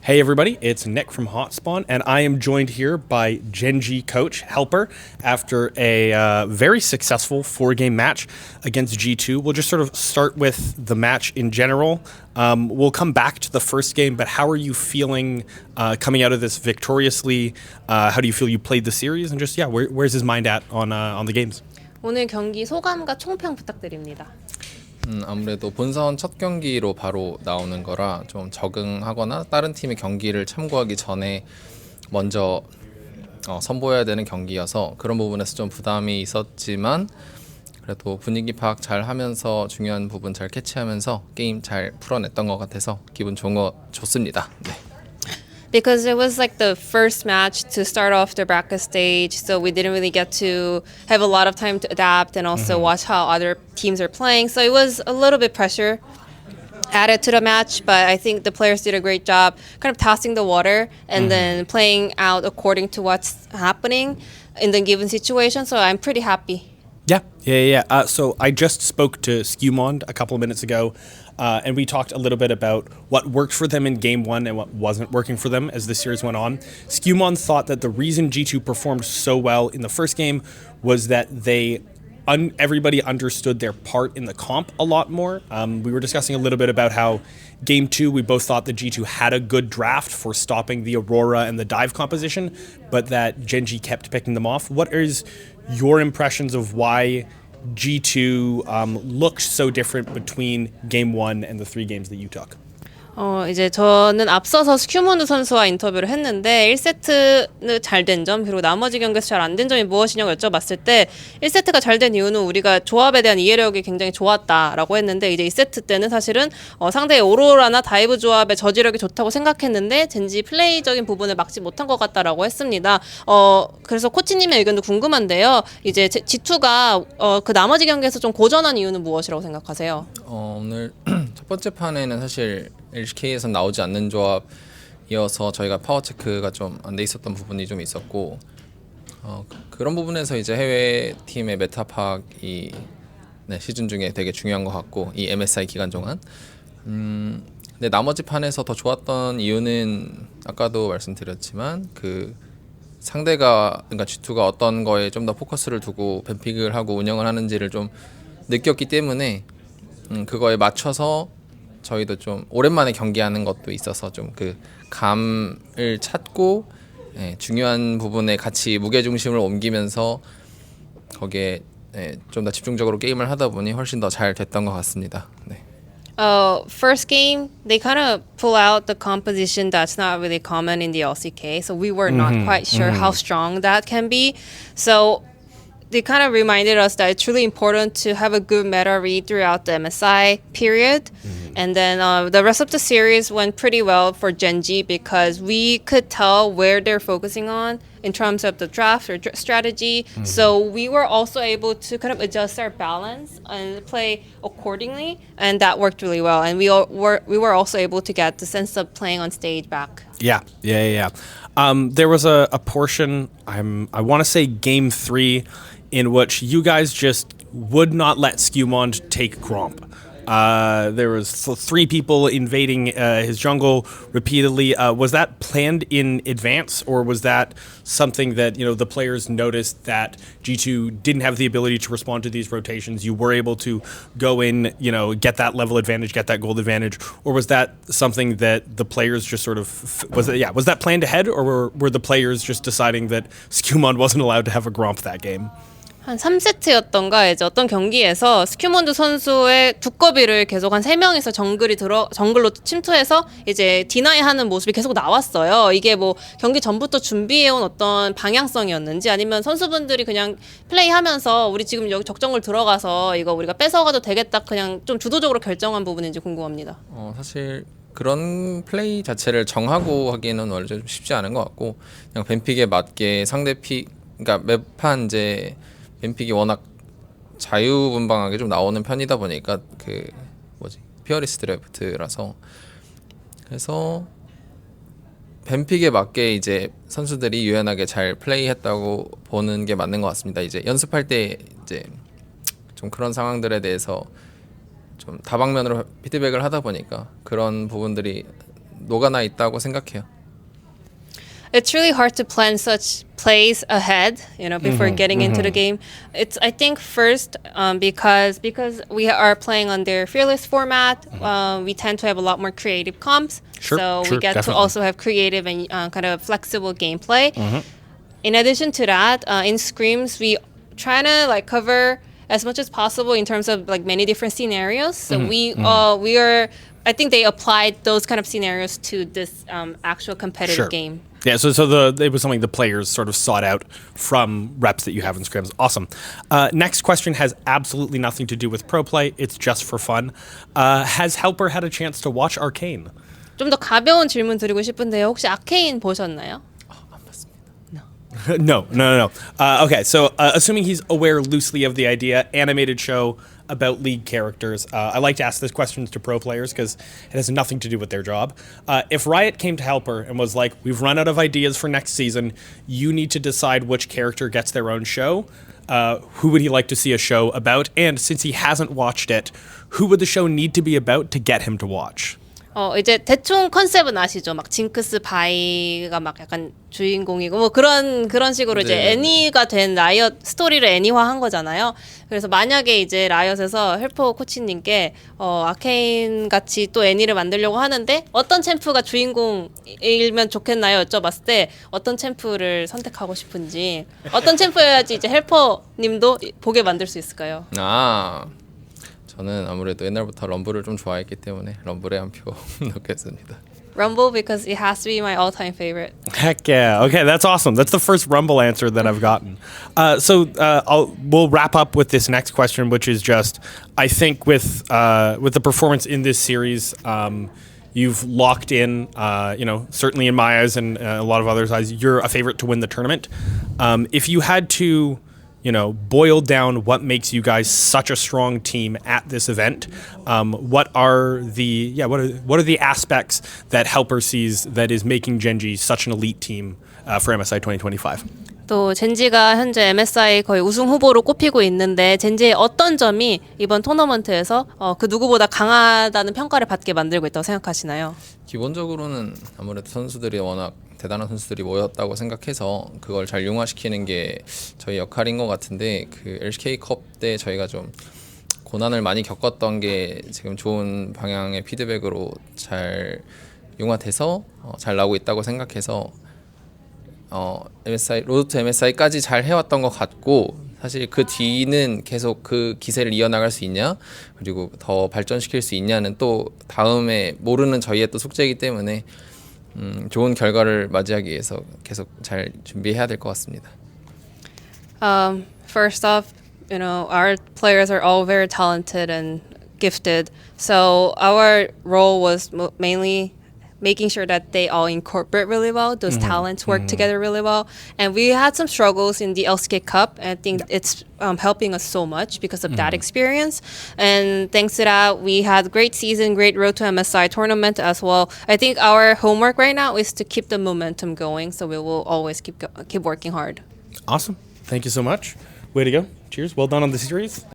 Hey everybody, it's Nick from Hotspawn, and I am joined here by Gen.G coach Helper after a very successful 4-game match against G2. We'll just sort of start with the match in general. We'll come back to the first game, but how are you feeling coming out of this victoriously? How do you feel you played the series? And just, where's his mind at on the games? 오늘 경기 소감과 총평 부탁드립니다. 아무래도 본선 첫 경기로 바로 나오는 거라 좀 적응하거나 다른 팀의 경기를 참고하기 전에 먼저 선보여야 되는 경기여서 그런 부분에서 좀 부담이 있었지만 그래도 분위기 파악 잘 하면서 중요한 부분 잘 캐치하면서 게임 잘 풀어냈던 것 같아서 기분 좋습니다. 네. Because it was like the first match to start off the bracket stage, so we didn't really get to have a lot of time to adapt and also watch how other teams are playing. So it was a little bit pressure added to the match, but I think the players did a great job kind of tossing the water and then playing out according to what's happening in the given situation. So I'm pretty happy. Yeah. So I just spoke to Skewmond a couple of minutes ago, and we talked a little bit about what worked for them in Game 1 and what wasn't working for them as the series went on. Skewmond thought that the reason G2 performed so well in the first game was that everybody understood their part in the comp a lot more. We were discussing a little bit about how Game 2, we both thought that G2 had a good draft for stopping the Aurora and the dive composition, but that Gen.G kept picking them off. What is your impressions of why G2 looked so different between Game 1 and the 3 games that you took? 이제 저는 앞서서 스큐먼드 선수와 인터뷰를 했는데 1세트는 잘 된 점, 그리고 나머지 경기에서 잘 안 된 점이 무엇이냐고 여쭤봤을 때 1세트가 잘 된 이유는 우리가 조합에 대한 이해력이 굉장히 좋았다라고 했는데 이제 2세트 때는 사실은 상대의 오로라나 다이브 조합의 저지력이 좋다고 생각했는데 젠지 플레이적인 부분을 막지 못한 것 같다라고 했습니다. 그래서 코치님의 의견도 궁금한데요. 이제 G2가 그 나머지 경기에서 좀 고전한 이유는 무엇이라고 생각하세요? 오늘 첫 번째 판에는 사실 LCK에서 나오지 않는 조합이어서 저희가 파워 체크가 좀 안 돼 있었던 부분이 좀 있었고 그런 부분에서 이제 해외 팀의 메타 파악이 시즌 중에 되게 중요한 것 같고 이 MSI 기간 동안 근데 나머지 판에서 더 좋았던 이유는 아까도 말씀드렸지만 그 상대가 그러니까 G2가 어떤 거에 좀 더 포커스를 두고 뱀픽을 하고 운영을 하는지를 좀 느꼈기 때문에 그거에 맞춰서 저희도 좀 오랜만에 경기하는 것도 있어서 좀 그 감을 찾고 중요한 부분에 같이 무게중심을 옮기면서 거기에 좀 더 집중적으로 게임을 하다 보니 훨씬 더 잘 됐던 것 같습니다. 네. First game, they kind of pull out the composition that's not really common in the LCK, so we were not quite sure how strong that can be. So they kind of reminded us that it's really important to have a good meta read throughout the MSI period. And then the rest of the series went pretty well for Gen.G because we could tell where they're focusing on in terms of the draft or strategy. So we were also able to kind of adjust our balance and play accordingly, and that worked really well. And we were also able to get the sense of playing on stage back. Yeah. There was a portion, I want to say Game 3, in which you guys just would not let Skewmond take Gromp. There was 3 people invading his jungle repeatedly. Was that planned in advance, or was that something that the players noticed that G2 didn't have the ability to respond to these rotations? You were able to go in, get that level advantage, get that gold advantage, or was that something that the players just sort of was that planned ahead, or were the players just deciding that Skewmond wasn't allowed to have a Gromp that game? 한 3세트였던가 이제 어떤 경기에서 스큐먼드 선수의 두꺼비를 계속 한 3명이서 정글로 침투해서 이제 디나이하는 모습이 계속 나왔어요. 이게 뭐 경기 전부터 준비해온 어떤 방향성이었는지 아니면 선수분들이 그냥 플레이하면서 우리 지금 여기 적정글 들어가서 이거 우리가 뺏어가도 되겠다 그냥 좀 주도적으로 결정한 부분인지 궁금합니다. 사실 그런 플레이 자체를 정하고 하기에는 원래 좀 쉽지 않은 것 같고 그냥 뱀픽에 맞게 상대 픽 그러니까 매판 이제 뱀픽이 워낙 자유분방하게 좀 나오는 편이다 보니까 피어리스 드래프트라서 그래서 뱀픽에 맞게 이제 선수들이 유연하게 잘 플레이했다고 보는 게 맞는 것 같습니다. 이제 연습할 때 이제 좀 그런 상황들에 대해서 좀 다방면으로 피드백을 하다 보니까 그런 부분들이 녹아나 있다고 생각해요. It's really hard to plan such plays ahead, before getting into the game. It's I think first because we are playing on their fearless format, we tend to have a lot more creative comps. Sure, so sure, we get definitely. to also have creative and kind of flexible gameplay. In addition to that, in scrims we try to like cover as much as possible in terms of like many different scenarios. So we are. I think they applied those kind of scenarios to this actual competitive Sure. game. Yeah, so it was something the players sort of sought out from reps that you have in scrims. Awesome. Next question has absolutely nothing to do with pro play. It's just for fun. Has Helper had a chance to watch Arcane? 좀 더 가벼운 질문 드리고 싶은데요. 혹시 아케인 보셨나요? No. Okay, so assuming he's aware loosely of the idea, animated show about League characters. I like to ask these questions to pro players because it has nothing to do with their job. If Riot came to Helper and was like, we've run out of ideas for next season, you need to decide which character gets their own show, who would he like to see a show about? And since he hasn't watched it, who would the show need to be about to get him to watch? 이제 대충 컨셉은 아시죠? 막 징크스 바이가 막 약간 주인공이고 뭐 그런 식으로 이제 네. 애니가 된 라이엇 스토리를 애니화한 거잖아요. 그래서 만약에 이제 라이엇에서 헬퍼 코치님께 아케인 같이 또 애니를 만들려고 하는데 어떤 챔프가 주인공이면 좋겠나요? 여쭤봤을 때 어떤 챔프를 선택하고 싶은지 어떤 챔프여야지 이제 헬퍼님도 보게 만들 수 있을까요? 저는 아무래도 옛날부터 럼블을 좀 좋아했기 때문에 럼블에 한 표 넣겠습니다. Rumble because it has to be my all-time favorite. Heck yeah. Okay, that's awesome. That's the first Rumble answer that I've gotten. We'll wrap up with this next question, which is just, I think with the performance in this series, you've locked in, certainly in my eyes and a lot of others' eyes, you're a favorite to win the tournament. If you had to, boil down what makes you guys such a strong team at this event, what are the aspects that Helper sees that is making Gen.G such an elite team for MSI 2025? 또 젠지가 현재 MSI 거의 우승 후보로 꼽히고 있는데 젠지의 어떤 점이 이번 토너먼트에서 그 누구보다 강하다는 평가를 받게 만들고 있다고 생각하시나요? 기본적으로는 아무래도 선수들이 워낙 대단한 선수들이 모였다고 생각해서 그걸 잘 융화시키는 게 저희 역할인 것 같은데 그 LCK컵 때 저희가 좀 고난을 많이 겪었던 게 지금 좋은 방향의 피드백으로 잘 융화돼서 잘 나오고 있다고 생각해서 MSI 로드 투 MSI까지 잘 해왔던 것 같고 사실 그 뒤는 계속 그 기세를 이어나갈 수 있냐 그리고 더 발전시킬 수 있냐는 또 다음에 모르는 저희의 또 숙제이기 때문에 좋은 결과를 맞이하기 위해서 계속 잘 준비해야 될 것 같습니다. First off, our players are all very talented and gifted. So our role was mainly making sure that they all incorporate really well. Those talents work together really well. And we had some struggles in the LCK Cup. And I think it's helping us so much because of that experience. And thanks to that, we had a great season, great road to MSI tournament as well. I think our homework right now is to keep the momentum going. So we will always keep working hard. Awesome. Thank you so much. Way to go. Cheers. Well done on the series.